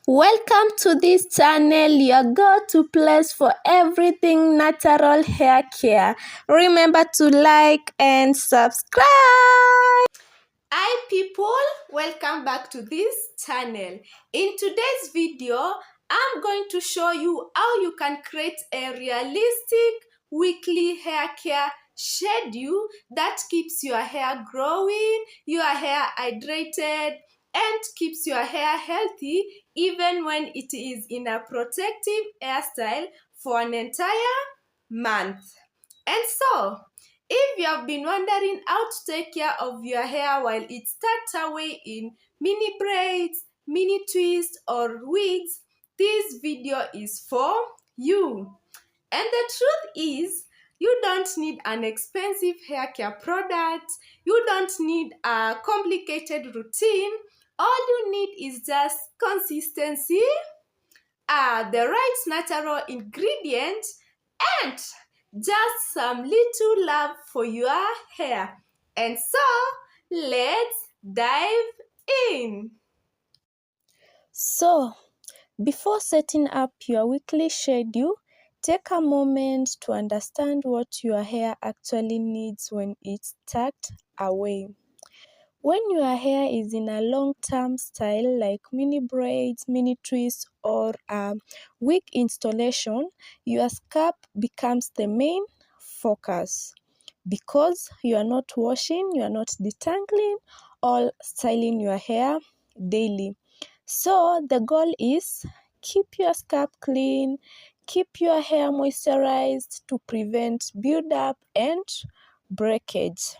Welcome to this channel, your go-to place for everything natural hair care. Remember to like and subscribe. Hi people, welcome back to this channel. In today's video, I'm going to show you how you can create a realistic weekly hair care schedule that keeps your hair growing, your hair hydrated, and keeps your hair healthy even when it is in a protective hairstyle for an entire month. And so, if you have been wondering how to take care of your hair while it's tucked away in mini braids, mini twists, or wigs, this video is for you. And the truth is, you don't need an expensive hair care product. You don't need a complicated routine. All you need is just consistency, the right natural ingredient, and just some little love for your hair. And so, let's dive in. So, before setting up your weekly schedule, take a moment to understand what your hair actually needs when it's tucked away. When your hair is in a long-term style like mini braids, mini twists, or a wig installation, your scalp becomes the main focus because you are not washing, you are not detangling or styling your hair daily. So the goal is keep your scalp clean, keep your hair moisturized to prevent buildup and breakage.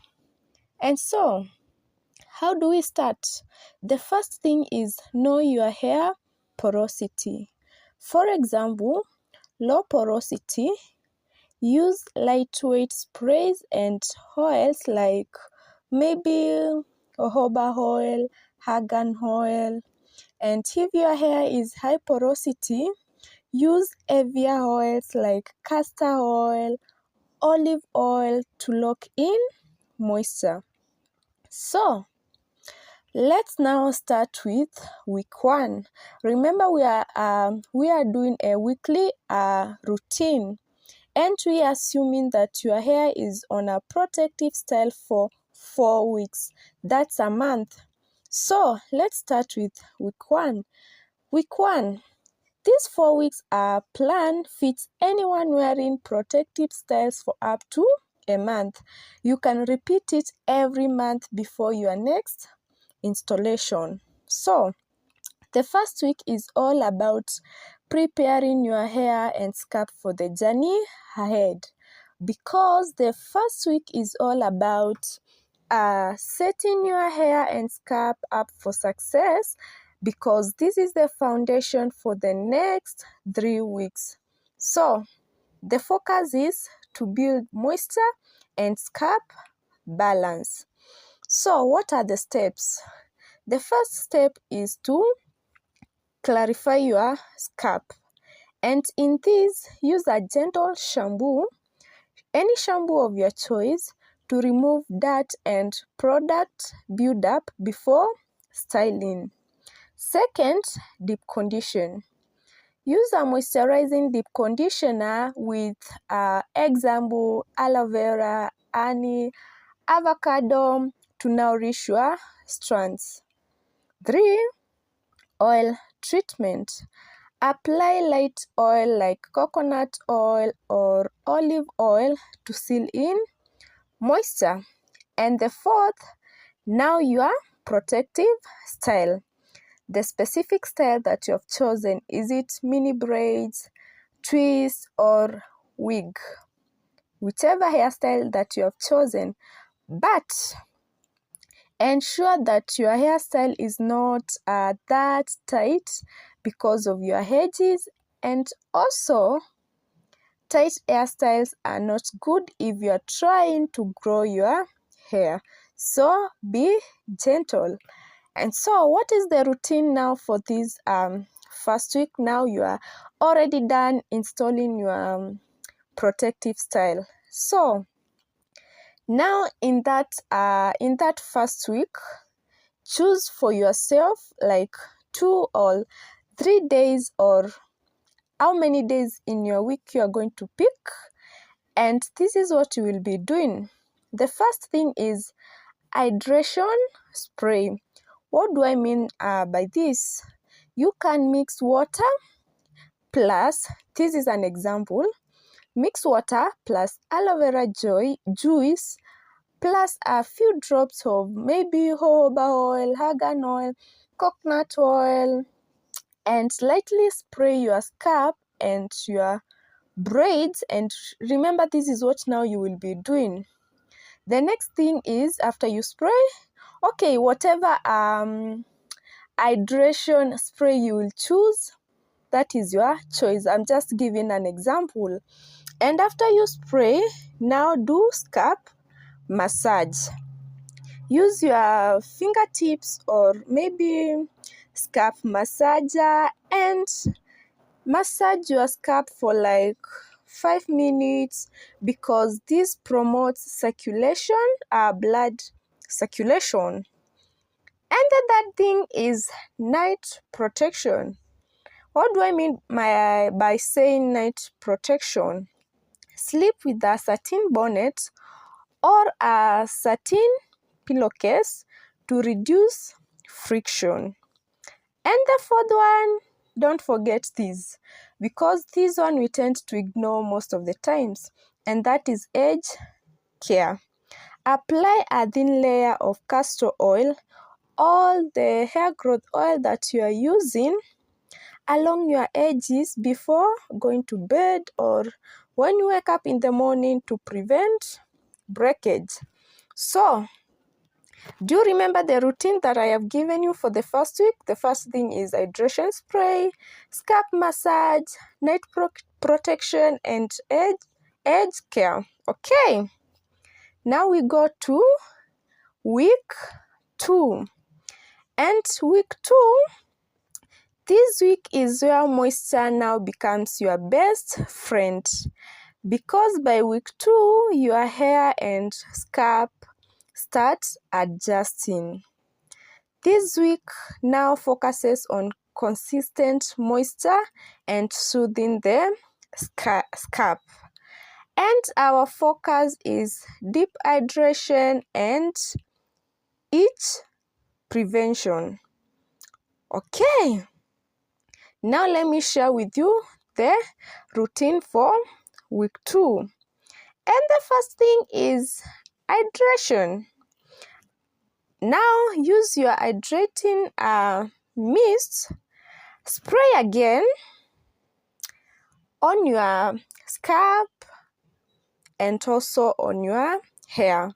And so, how do we start? The first thing is know your hair porosity. For example, low porosity, use lightweight sprays and oils like maybe jojoba oil, argan oil. And if your hair is high porosity, use heavier oils like castor oil, olive oil to lock in moisture. So, let's now start with week 1. Remember, we are doing a weekly routine, and we are assuming that your hair is on a protective style for 4 weeks. That's a month. So let's start with week 1. Week 1. These 4 weeks plan fits anyone wearing protective styles for up to a month. You can repeat it every month before your next installation. So, the first week is all about preparing your hair and scalp for the journey ahead, because the first week is all about setting your hair and scalp up for success, because this is the foundation for the next 3 weeks. So, the focus is to build moisture and scalp balance. So, what are the steps? The first step is to clarify your scalp. And in this, use a gentle shampoo, any shampoo of your choice, to remove dirt and product buildup before styling. Second, deep condition. Use a moisturizing deep conditioner with example aloe vera, honey, avocado to nourish your strands. 3. Oil treatment. Apply light oil like coconut oil or olive oil to seal in moisture. And the 4th, now your protective style. The specific style that you have chosen, is it mini braids, twist, or wig? Whichever hairstyle that you have chosen, but ensure that your hairstyle is not that tight because of your edges, and also tight hairstyles are not good if you are trying to grow your hair. So be gentle. And so, what is the routine now for this first week? Now you are already done installing your protective style. So now in that first week, choose for yourself like 2 or 3 days or how many days in your week you are going to pick. And this is what you will be doing. The first thing is hydration spray. What do I mean by this? You can mix water plus, this is an example, mix water plus aloe vera juice plus a few drops of maybe jojoba oil, argan oil, coconut oil, and lightly spray your scalp and your braids. And remember, this is what now you will be doing. The next thing is, after you spray, okay, whatever hydration spray you will choose, that is your choice. I'm just giving an example. And after you spray, now do scalp massage. Use your fingertips or maybe scalp massager and massage your scalp for like 5 minutes, because this promotes circulation, blood circulation. And the third thing is night protection. What do I mean by saying night protection? Sleep with a satin bonnet or a satin pillowcase to reduce friction. And the fourth one, don't forget this, because this one we tend to ignore most of the times, and that is edge care. Apply a thin layer of castor oil, all the hair growth oil that you are using, along your edges before going to bed or when you wake up in the morning to prevent breakage. So, do you remember the routine that I have given you for the first week? The first thing is hydration spray, scalp massage, night protection, and edge care. Okay, now we go to week 2. And week 2, this week is where moisture now becomes your best friend, because by week 2, your hair and scalp start adjusting. This week now focuses on consistent moisture and soothing the scalp. And our focus is deep hydration and itch prevention. Okay, now let me share with you the routine for week 2. And the first thing is hydration. Now use your hydrating mist, spray again on your scalp and also on your hair.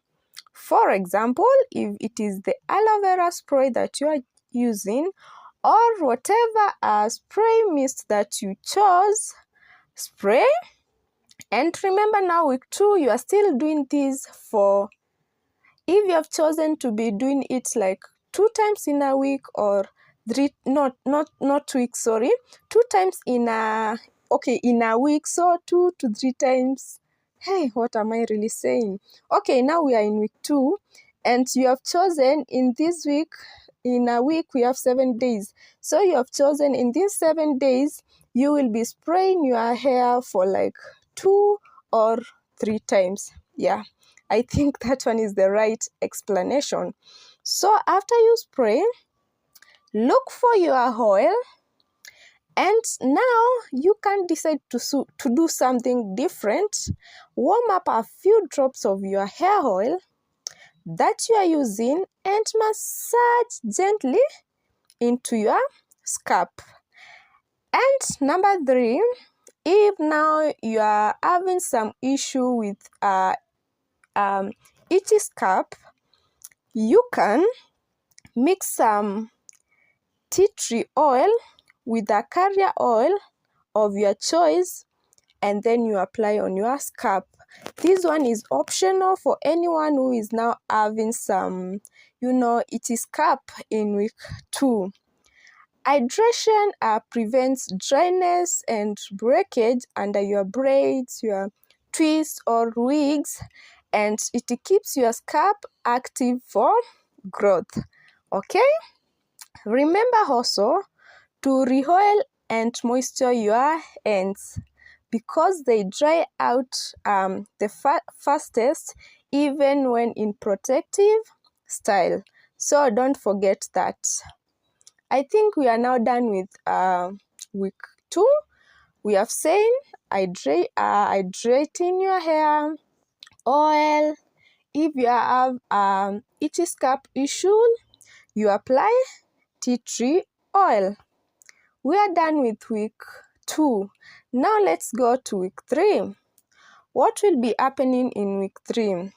For example, if it is the aloe vera spray that you are using, or whatever spray mist that you chose, spray. And remember, now week 2, you are still doing this for, if you have chosen to be doing it like 2 times in a week or 3, not weeks, sorry, 2 times in a week, so 2 to 3 times. Hey, what am I really saying? Okay, now we are in week 2, and you have chosen in this week, in a week we have 7 days. So you have chosen in these 7 days, you will be spraying your hair for like 2 or 3 times. Yeah, I think that one is the right explanation. So after you spray, look for your oil, and now you can decide to do something different. Warm up a few drops of your hair oil that you are using and massage gently into your scalp. And number 3, if now you are having some issue with itchy scalp, you can mix some tea tree oil with a carrier oil of your choice, and then you apply on your scalp. This one is optional for anyone who is now having some, itchy scalp in week 2. Hydration prevents dryness and breakage under your braids, your twists or wigs, and it keeps your scalp active for growth. Okay? Remember also to re-oil and moisture your ends because they dry out the fastest even when in protective style. So don't forget that. I think we are now done with week 2. We have seen hydrating your hair, oil. If you have itchy scalp issue, you apply tea tree oil. We are done with week 2. Now let's go to week 3. What will be happening in week 3?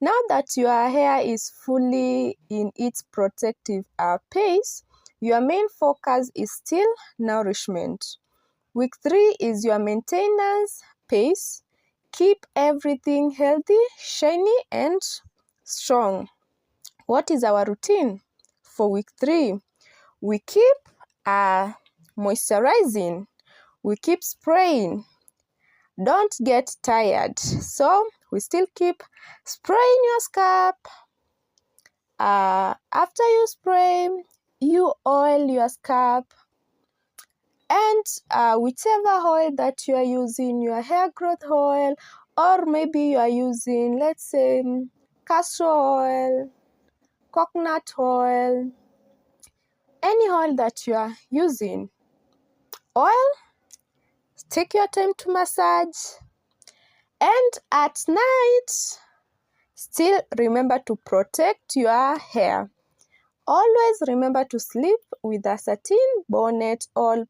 Now that your hair is fully in its protective phase, your main focus is still nourishment. Week 3 is your maintenance phase. Keep everything healthy, shiny, and strong. What is our routine for week 3? We keep moisturizing. We keep spraying. Don't get tired. So we still keep spraying your scalp. After you spray, you oil your scalp. And whichever oil that you are using, your hair growth oil, or maybe you are using, let's say, castor oil, coconut oil, any oil that you are using, oil, take your time to massage. And at night, still remember to protect your hair. Always remember to sleep with a satin bonnet or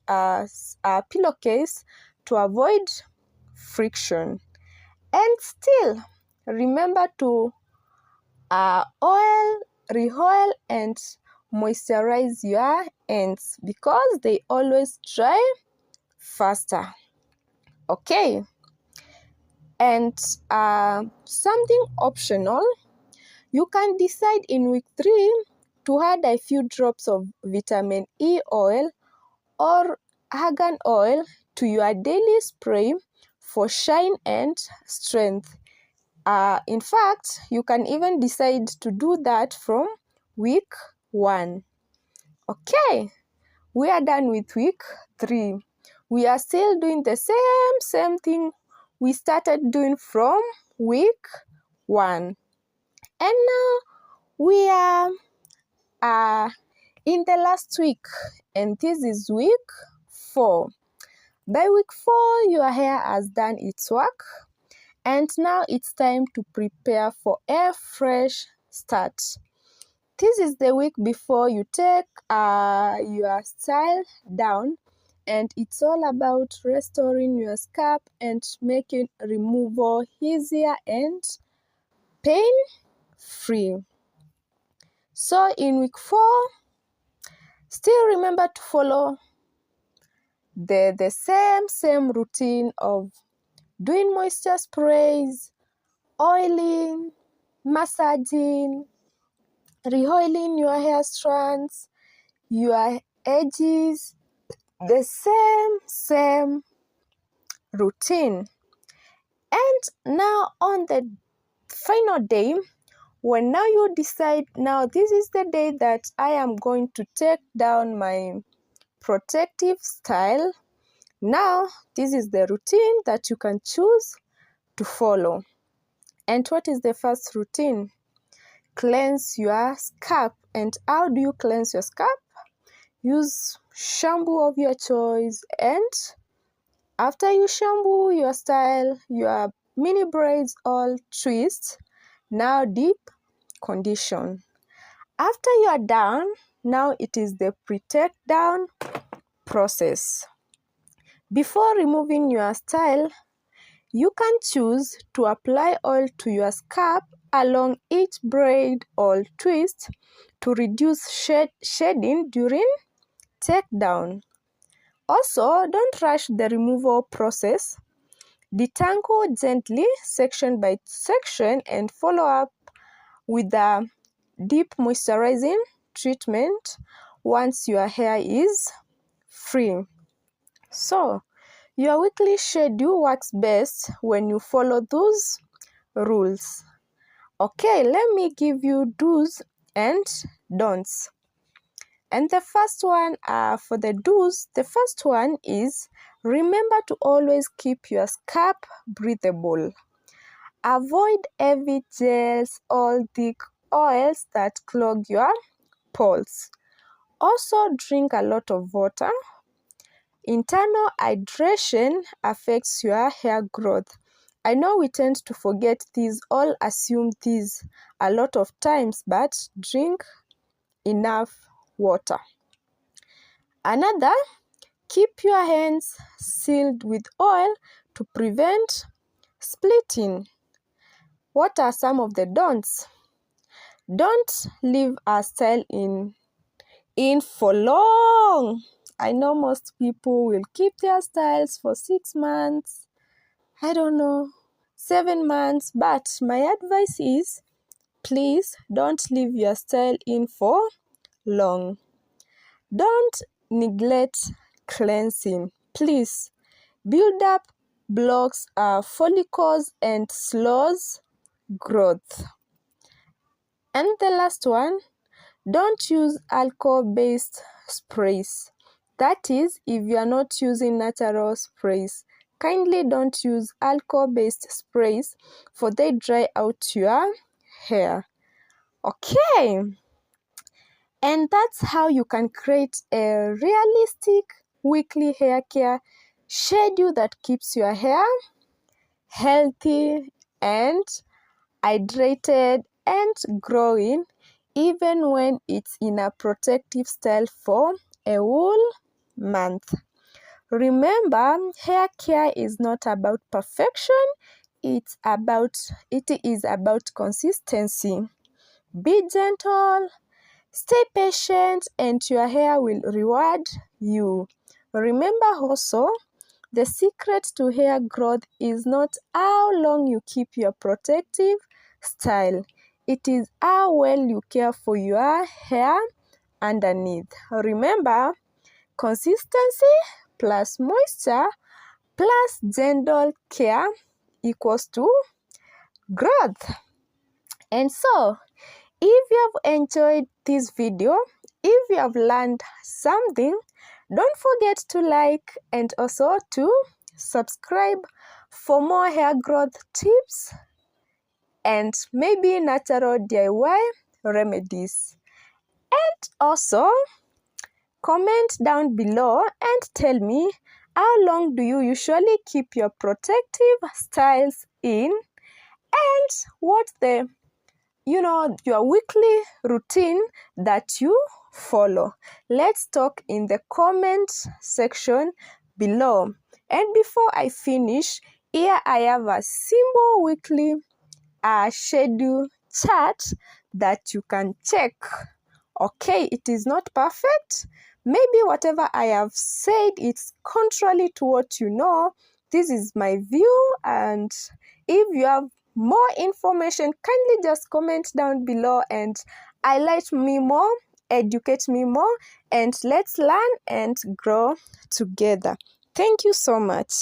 a pillowcase to avoid friction. And still remember to oil, re-oil, and moisturize your ends because they always dry faster. Okay. And something optional, you can decide in week 3 to add a few drops of vitamin E oil or argan oil to your daily spray for shine and strength. In fact, you can even decide to do that from week 1. Okay, we are done with week 3. We are still doing the same thing we started doing from week 1. And now we are in the last week, and this is week 4. By week 4, your hair has done its work, and now it's time to prepare for a fresh start. This is the week before you take your style down, and it's all about restoring your scalp and making removal easier and pain-free. So in week 4, still remember to follow the same routine of doing moisture sprays, oiling, massaging, re-oiling your hair strands, your edges, the same routine. And now on the final day, when now you decide, now this is the day that I am going to take down my protective style. Now this is the routine that you can choose to follow. And what is the first routine? Cleanse your scalp. And how do you cleanse your scalp? Use shampoo of your choice, and after you shampoo your style, your mini braids all twist. Now deep condition. After you are done, now it is the pre-take down process. Before removing your style, you can choose to apply oil to your scalp along each braid or twist to reduce shedding during takedown. Also, don't rush the removal process. Detangle gently, section by section, and follow up with a deep moisturizing treatment once your hair is free. So, your weekly schedule works best when you follow those rules. Okay, let me give you do's and don'ts. And the first one for the do's, the first one is remember to always keep your scalp breathable. Avoid heavy gels or thick oils that clog your pores. Also drink a lot of water. Internal hydration affects your hair growth. I know we tend to forget these, all assume these a lot of times, but drink enough water. Another, keep your hands sealed with oil to prevent splitting. What are some of the don'ts? Don't leave a style in for long. I know most people will keep their styles for 6 months, I don't know, 7 months, but my advice is please don't leave your style in for long. Don't neglect cleansing. Please, build up blocks, follicles and slows growth. And the last one, don't use alcohol-based sprays. That is, if you are not using natural sprays, kindly don't use alcohol-based sprays, for they dry out your hair. Okay, and that's how you can create a realistic weekly hair care schedule that keeps your hair healthy and hydrated and growing, even when it's in a protective style for a whole month. Remember, hair care is not about perfection, it is about consistency. Be gentle, stay patient, and your hair will reward you. Remember also, the secret to hair growth is not how long you keep your protective style. It is how well you care for your hair underneath. Remember, consistency plus moisture plus gentle care equals to growth. And so, if you have enjoyed this video, if you have learned something, don't forget to like and also to subscribe for more hair growth tips and maybe natural DIY remedies. And also, comment down below and tell me, how long do you usually keep your protective styles in, and what's the your weekly routine that you follow. Let's talk in the comment section below. And before I finish, here I have a simple weekly schedule chart that you can check. Okay, it is not perfect. Maybe whatever I have said, it's contrary to what you know. This is my view, and if you have more information, kindly just comment down below and highlight me more, educate me more, and let's learn and grow together. Thank you so much.